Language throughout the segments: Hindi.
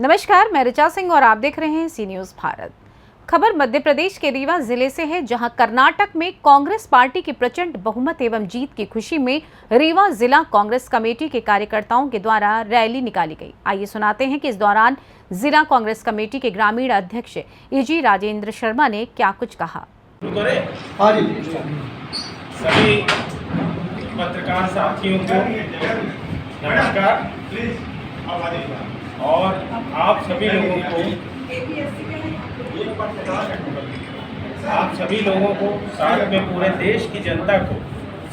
नमस्कार, मैं ऋचा सिंह और आप देख रहे हैं सी न्यूज़ भारत। खबर मध्य प्रदेश के रीवा जिले से है, जहां कर्नाटक में कांग्रेस पार्टी की प्रचंड बहुमत एवं जीत की खुशी में रीवा जिला कांग्रेस कमेटी के कार्यकर्ताओं के द्वारा रैली निकाली गई। आइए सुनाते हैं कि इस दौरान जिला कांग्रेस कमेटी के ग्रामीण अध्यक्ष ईजी राजेंद्र शर्मा ने क्या कुछ कहा। सभी पत्रकार साथियों को नमस्कार और आप सभी लोगों को साथ में पूरे देश की जनता को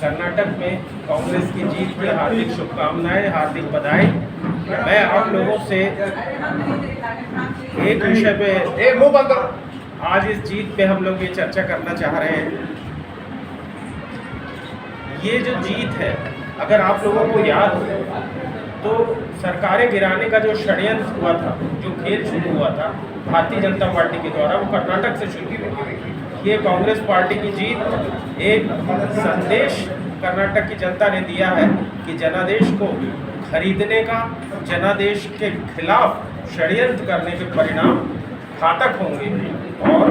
कर्नाटक में कांग्रेस की जीत की हार्दिक शुभकामनाएं, हार्दिक बधाई। मैं आप लोगों से एक विषय पे आज इस जीत पे हम लोग ये चर्चा करना चाह रहे हैं। ये जो जीत है, अगर आप लोगों को याद हो तो सरकारें गिराने का जो षड्यंत्र हुआ था, जो खेल शुरू हुआ था भारतीय जनता पार्टी के द्वारा, वो कर्नाटक से शुरू हुआ। ये कांग्रेस पार्टी की जीत एक संदेश कर्नाटक की जनता ने दिया है कि जनादेश को खरीदने का, जनादेश के खिलाफ षड्यंत्र करने के परिणाम घातक होंगे और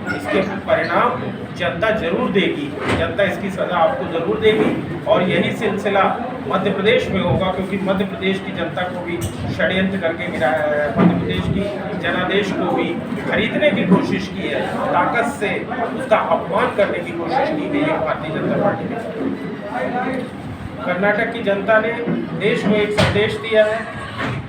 इसके परिणाम जनता जरूर देगी। जनता इसकी सजा आपको जरूर देगी और यही सिलसिला मध्य प्रदेश में होगा, क्योंकि मध्य प्रदेश की जनता को भी षड्यंत्र करके गिराया है। मध्य प्रदेश की जनादेश को भी खरीदने की कोशिश की है, ताकत से उसका अपमान करने की कोशिश की गई है भारतीय जनता पार्टी ने। कर्नाटक की जनता ने देश को एक संदेश दिया है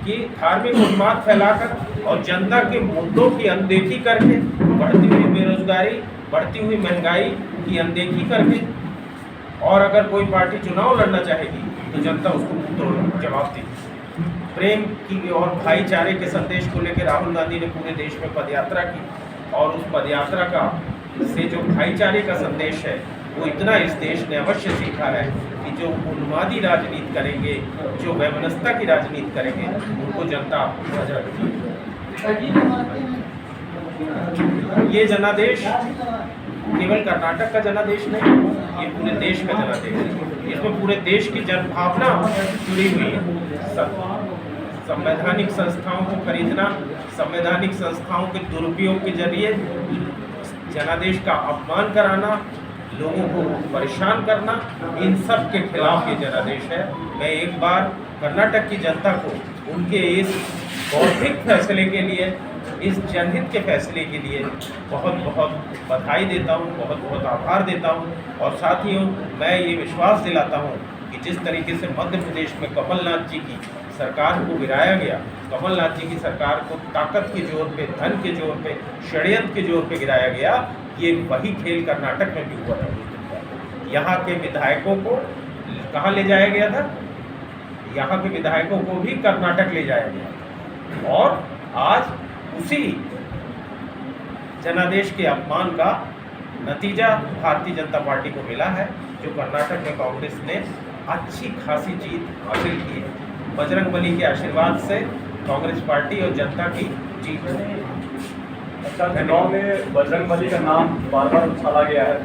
कि धार्मिक उन्माद फैलाकर और जनता के मुद्दों की अनदेखी करके, बढ़ती हुई बेरोजगारी, बढ़ती हुई महंगाई की अनदेखी करके, और अगर कोई पार्टी चुनाव लड़ना चाहेगी तो जनता उसको मुंह जवाब देगी। प्रेम की और भाईचारे के संदेश को लेकर राहुल गांधी ने पूरे देश में पदयात्रा की और उस पदयात्रा का से जो भाईचारे का संदेश है, वो इतना इस देश ने अवश्य सीखा है कि जो उन्मादी राजनीति करेंगे, जो वैमनस्यता की राजनीति करेंगे, उनको जनता सजा देगी। ये जनादेश केवल कर्नाटक का जनादेश नहीं, ये पूरे देश का जनादेश है। इसमें पूरे देश की जनभावना जुड़ी हुई है। संवैधानिक संस्थाओं को खरीदना, संवैधानिक संस्थाओं के दुरुपयोग के जरिए जनादेश का अपमान कराना, लोगों को परेशान करना, इन सब के खिलाफ ये जनादेश है। मैं एक बार कर्नाटक की जनता को उनके इस बौद्धिक फैसले के लिए, इस जनहित के फैसले के लिए बहुत बहुत बधाई देता हूँ, बहुत बहुत आभार देता हूँ। और साथियों, मैं ये विश्वास दिलाता हूँ कि जिस तरीके से मध्य प्रदेश में कमलनाथ जी की सरकार को गिराया गया, कमलनाथ जी की सरकार को ताकत के जोर पे, धन के जोर पे, षड्यंत्र के जोर पे गिराया गया, ये वही खेल कर्नाटक में भी हुआ था। यहाँ के विधायकों को कहाँ ले जाया गया था? यहाँ के विधायकों को भी कर्नाटक ले जाया गया और आज उसी जनादेश के अपमान का नतीजा भारतीय जनता पार्टी को मिला है, जो कर्नाटक में कांग्रेस ने अच्छी खासी जीत हासिल की है। बजरंगबली के आशीर्वाद से कांग्रेस पार्टी और जनता की जीत है। अच्छा, चुनाव में बजरंगबली का नाम बार बार उछाला गया है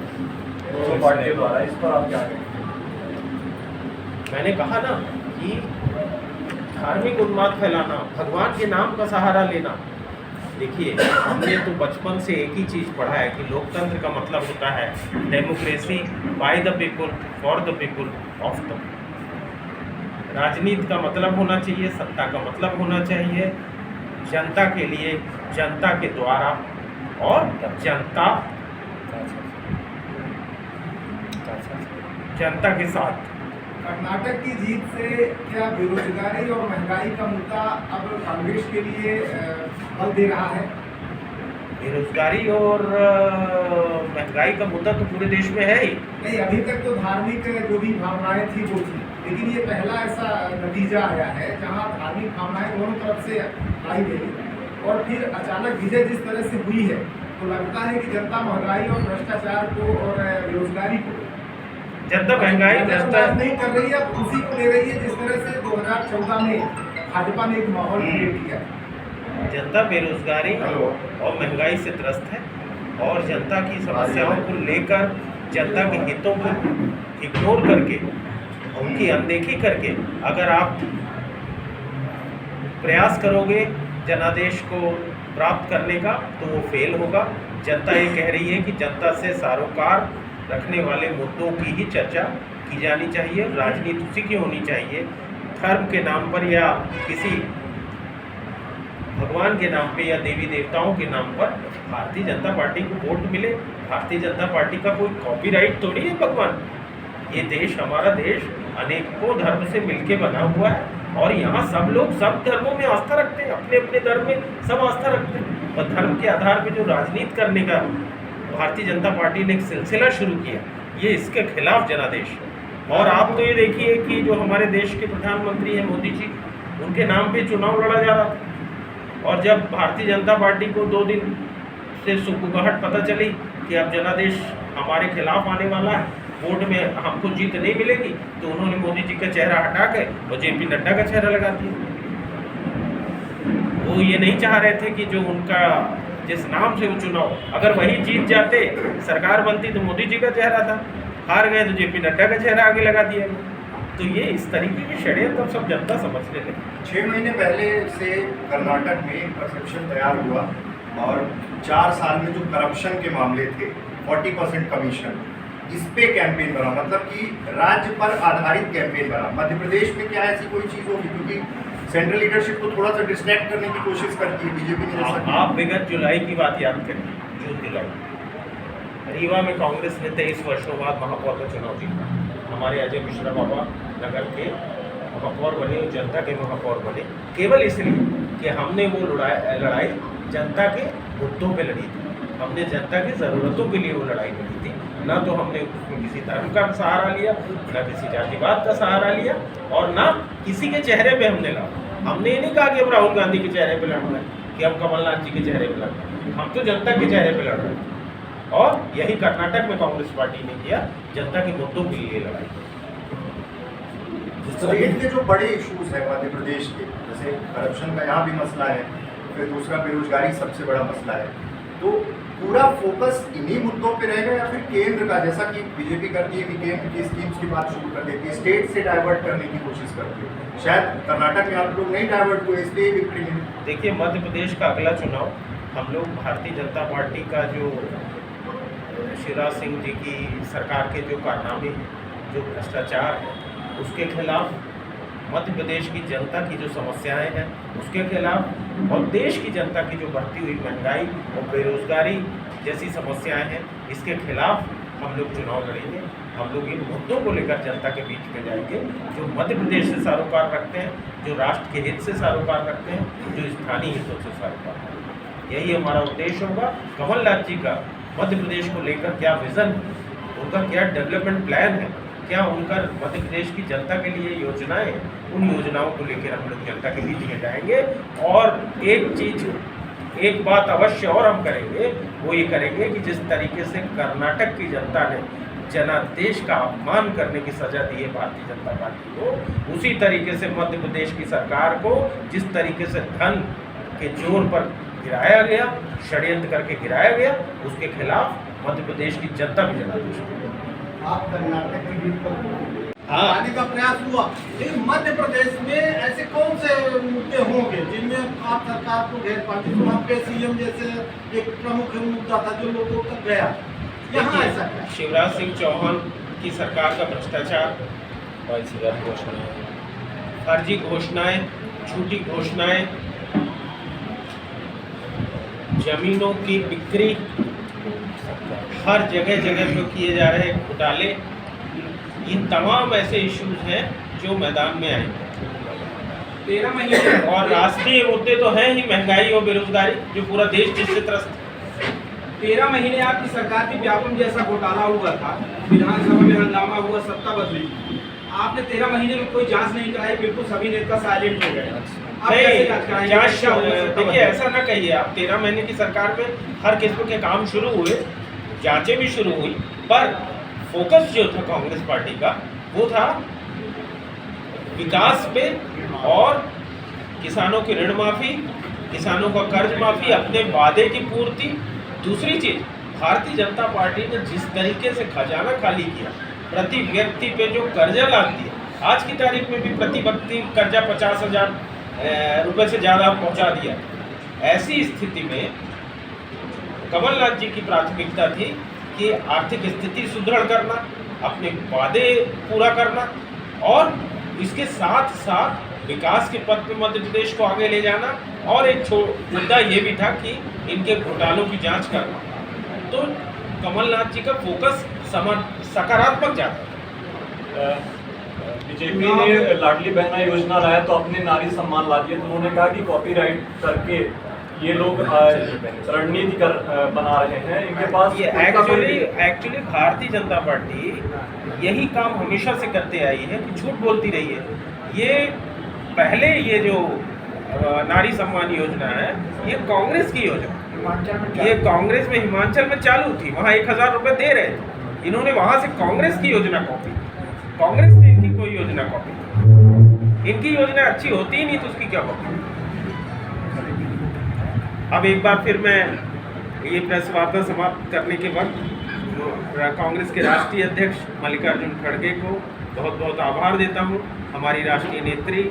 दोनों पार्टियों द्वारा, इस पर आप क्या कहेंगे? मैंने कहा ना कि धार्मिक उन्माद फैलाना, भगवान के नाम का सहारा लेना। देखिए, हमने तो बचपन से एक ही चीज़ पढ़ा है कि लोकतंत्र का मतलब होता है democracy, by the people, for the people, of the. राजनीति का मतलब होना चाहिए, सत्ता का मतलब होना चाहिए जनता के लिए, जनता के द्वारा और जनता के साथ। कर्नाटक की जीत से क्या बेरोजगारी और महंगाई का मुद्दा अब कांग्रेस के लिए बल दे रहा है? बेरोजगारी और महंगाई का मुद्दा तो पूरे देश में है ही नहीं। अभी तक तो धार्मिक जो भी भावनाएं थी वो थी, लेकिन ये पहला ऐसा नतीजा आया है जहां धार्मिक भावनाएं दोनों तरफ से आई गई और फिर अचानक विजय जिस तरह से हुई है, तो लगता है कि जनता महंगाई और भ्रष्टाचार को और बेरोजगारी को, जनता महंगाई भ्रष्टाचार नहीं कर रही है, उसी को ले रही है जिस तरह से 2014 में भाजपा ने एक माहौल क्रिएट किया। जनता बेरोजगारी और महंगाई से त्रस्त है और जनता की समस्याओं को लेकर, जनता के हितों को इग्नोर करके, उनकी अनदेखी करके अगर आप प्रयास करोगे जनादेश को प्राप्त करने का, तो वो फेल होगा। जनता ये कह रही है कि जनता से सरोकार रखने वाले मुद्दों की ही चर्चा की जानी चाहिए, राजनीति उसी की होनी चाहिए। धर्म के नाम पर या किसी भगवान के नाम पे या देवी देवताओं के नाम पर भारतीय जनता पार्टी को वोट मिले। भारतीय जनता पार्टी का कोई कॉपीराइट थोड़ी है भगवान। ये देश, हमारा देश अनेकों धर्म से मिलके बना हुआ है और यहाँ सब लोग सब धर्मों में आस्था रखते हैं, अपने अपने धर्म में सब आस्था रखते हैं। और धर्म के आधार पर जो राजनीति करने का भारतीय जनता पार्टी ने एक सिलसिला शुरू किया, ये इसके खिलाफ जनादेश है। और आप तो ये देखिए कि जो हमारे देश के प्रधानमंत्री हैं मोदी जी, उनके नाम पे चुनाव लड़ा जा रहा था और जब भारतीय जनता पार्टी को 2 दिन से सुगबुगाहट पता चली कि अब जनादेश हमारे खिलाफ आने वाला है, वोट में हमको जीत नहीं मिलेगी, तो उन्होंने मोदी जी का चेहरा हटा के और जेपी नड्डा का चेहरा लगा दिया। वो ये नहीं चाह रहे थे कि जो उनका जिस नाम से वो चुनाव, अगर वही जीत जाते, सरकार बनती, तो मोदी जी का चेहरा था, हार गए तो जेपी नड्डा का चेहरा आगे लगा दिया गया। तो ये इस तरीके के षड्यंत्र तब सब जनता समझने लगी। 6 महीने पहले से कर्नाटक में परसेप्शन तैयार हुआ और 4 साल में जो करप्शन के मामले थे, 40% कमीशन, इस पे कैंपेन बना, मतलब कि राज्य पर आधारित कैंपेन बना। मध्य प्रदेश में क्या ऐसी कोई चीज़ होगी? क्योंकि सेंट्रल लीडरशिप को थोड़ा सा डिस्ट्रैक्ट करने की कोशिश करती है बीजेपी ने। आप विगत जुलाई की बात याद करें, जून जुलाई, रीवा में कांग्रेस ने 23 वर्षों बाद महापौर का चुनाव जीता। हमारे अजय मिश्रा बाबा नगर के महापौर बने, जनता के महापौर बने, केवल इसलिए कि हमने वो लड़ाई जनता के मुद्दों पे लड़ी थी। हमने जनता की ज़रूरतों के लिए वो लड़ाई लड़ी थी, ना तो हमने उसमें किसी धर्म का सहारा लिया, ना किसी जातिवाद का सहारा लिया और ना किसी के चेहरे पे हमने लड़ा। हमने ये नहीं कहा कि हम राहुल गांधी के चेहरे पे लड़ रहे हैं, कि हम कमलनाथ जी के चेहरे पे लड़ रहे हैं। हम तो जनता के चेहरे पे लड़ रहे हैं और यही कर्नाटक में कांग्रेस पार्टी ने किया, जनता के मुद्दों के लिए लड़ाई। स्टेट के जो बड़े इश्यूज है मध्य प्रदेश के, जैसे करप्शन का यहाँ भी मसला है, फिर दूसरा बेरोजगारी सबसे बड़ा मसला है, तो पूरा फोकस इन्हीं मुद्दों पे रहेगा या फिर केंद्र का, जैसा कि बीजेपी करती है कि केंद्र की स्कीम्स की बात शुरू कर देती है, स्टेट से डाइवर्ट करने की कोशिश करती है। शायद कर्नाटक में आप लोग नहीं डाइवर्ट हुए, इसलिए विक्ट्री मिली। देखिए, मध्य प्रदेश का अगला चुनाव हम लोग भारतीय जनता पार्टी का जो शिवराज सिंह जी की सरकार के जो कारनामे हैं, जो भ्रष्टाचार है, उसके खिलाफ, मध्य प्रदेश की जनता की जो समस्याएं हैं उसके खिलाफ और देश की जनता की जो बढ़ती हुई महंगाई और बेरोजगारी जैसी समस्याएं हैं, इसके खिलाफ हम लोग चुनाव लड़ेंगे। हम लोग इन मुद्दों को लेकर जनता के बीच में जाएंगे, जो मध्य प्रदेश से सरोकार रखते हैं, जो राष्ट्र के हित से सरोकार रखते हैं, जो स्थानीय हितों से सरोकार रखते हैं। यही हमारा उद्देश्य होगा। कमलनाथ जी का मध्य प्रदेश को लेकर क्या विज़न है, उनका क्या डेवलपमेंट प्लान है, क्या उनका मध्य प्रदेश की जनता के लिए योजनाएं, उन योजनाओं को लेकर हम लोग जनता के बीच में जाएंगे। और एक बात अवश्य और हम करेंगे, वो ये करेंगे कि जिस तरीके से कर्नाटक की जनता ने जनादेश का अपमान करने की सजा दी है भारतीय जनता पार्टी को, उसी तरीके से मध्य प्रदेश की सरकार को जिस तरीके से धन के जोर पर गिराया गया, षड्यंत्र करके गिराया गया, उसके खिलाफ मध्य प्रदेश की जनता भी जनादेश करेगी। आप कर्नाटक की जीत पर आने का प्रयास हुआ, लेकिन मध्य प्रदेश में ऐसे कौन से मुद्दे होंगे जिनमें आप सरकार को घेर पाती? वहाँ पे सीएम जैसे एक प्रमुख मुद्दा था जो लोगों तक गया, यहाँ ऐसा क्या? शिवराज सिंह चौहान की सरकार का भ्रष्टाचार, फर्जी घोषणाएं, झूठी घोषणाएं, जमीनों की बिक्री, हर जगह जगह पे किए जा रहे घोटाले, ये तमाम ऐसे इश्यूज हैं जो मैदान में आएंगे। 13 महीने और राष्ट्रीय मुद्दे तो हैं ही, महंगाई और बेरोजगारी, जो पूरा देश जिससे त्रस्त है। 13 महीने आपकी सरकार की व्यापम जैसा घोटाला हुआ था, विधानसभा में हंगामा हुआ, सत्ता बदली, आपने 13 महीने में कोई जांच नहीं कराई, बिल्कुल सभी नेता साइलेंट हो गए। नहीं, जांच, देखिए ऐसा ना कहिए आप। 13 महीने की सरकार में हर किस्म के काम शुरू हुए, जांचें भी शुरू हुई, पर फोकस जो था कांग्रेस पार्टी का वो था विकास पे और किसानों की ऋण माफी, किसानों का कर्ज माफी, अपने वादे की पूर्ति। दूसरी चीज, भारतीय जनता पार्टी ने जिस तरीके से खजाना खाली किया, प्रति व्यक्ति पे जो कर्जा लाद दिया, आज की तारीख में भी प्रति व्यक्ति कर्जा 50,000 रुपये से ज़्यादा पहुंचा दिया। ऐसी स्थिति में कमलनाथ जी की प्राथमिकता थी कि आर्थिक स्थिति सुदृढ़ करना, अपने वादे पूरा करना और इसके साथ साथ विकास के पथ पे मध्य प्रदेश को आगे ले जाना, और एक मुद्दा ये भी था कि इनके घोटालों की जांच करना। तो कमलनाथ जी का फोकस सकारात्मक ज़्यादा था। बीजेपी ने लाडली बहना योजना लाया तो अपने नारी सम्मान ला दिया, तो उन्होंने कहा कि कॉपीराइट करके ये लोग रणनीति बना रहे हैं, इनके पास ये एक्चुअली भारतीय जनता पार्टी यही काम हमेशा से करते आई है कि झूठ बोलती रही है। ये पहले ये जो नारी सम्मान योजना है ये कांग्रेस की योजना, ये कांग्रेस में हिमाचल में चालू थी, वहाँ 1000 रुपये दे रहे थे, इन्होंने वहाँ से कांग्रेस की योजना कॉपी, कांग्रेस ने इनकी कोई योजना कॉपी, इनकी योजना अच्छी होती ही नहीं तो उसकी क्या कॉपी। अब एक बार फिर मैं ये प्रेस वार्ता समाप्त करने के वक्त कांग्रेस के राष्ट्रीय अध्यक्ष मल्लिकार्जुन खड़गे को बहुत बहुत आभार देता हूँ, हमारी राष्ट्रीय नेत्री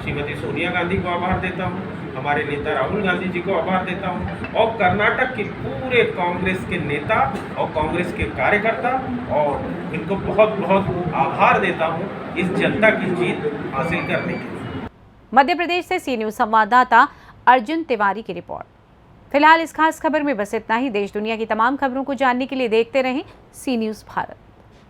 श्रीमती सोनिया गांधी को आभार देता हूँ, हमारे नेता राहुल गांधी जी को आभार देता हूँ, और कर्नाटक के पूरे कांग्रेस के नेता और कांग्रेस के कार्यकर्ता, और इनको बहुत बहुत आभार देता हूँ इस जनता की जीत हासिल करने के लिए। मध्य प्रदेश से सी न्यूज़ संवाददाता अर्जुन तिवारी की रिपोर्ट। फिलहाल इस खास खबर में बस इतना ही। देश दुनिया की तमाम खबरों को जानने के लिए देखते रहें सी न्यूज़ भारत।